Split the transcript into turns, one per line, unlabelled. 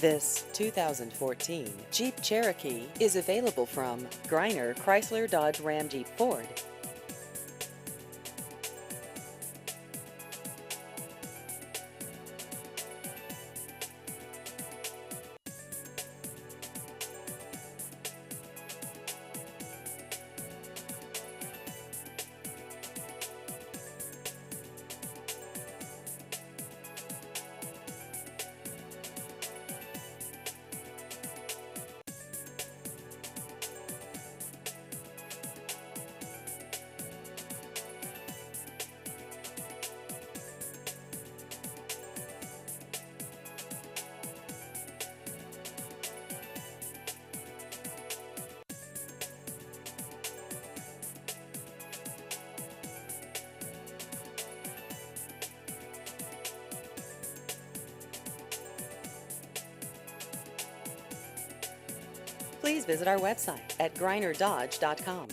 This 2014 Jeep Cherokee is available from Griner Chrysler Dodge Ram Jeep Ford. Please visit our website at grinerdodge.com.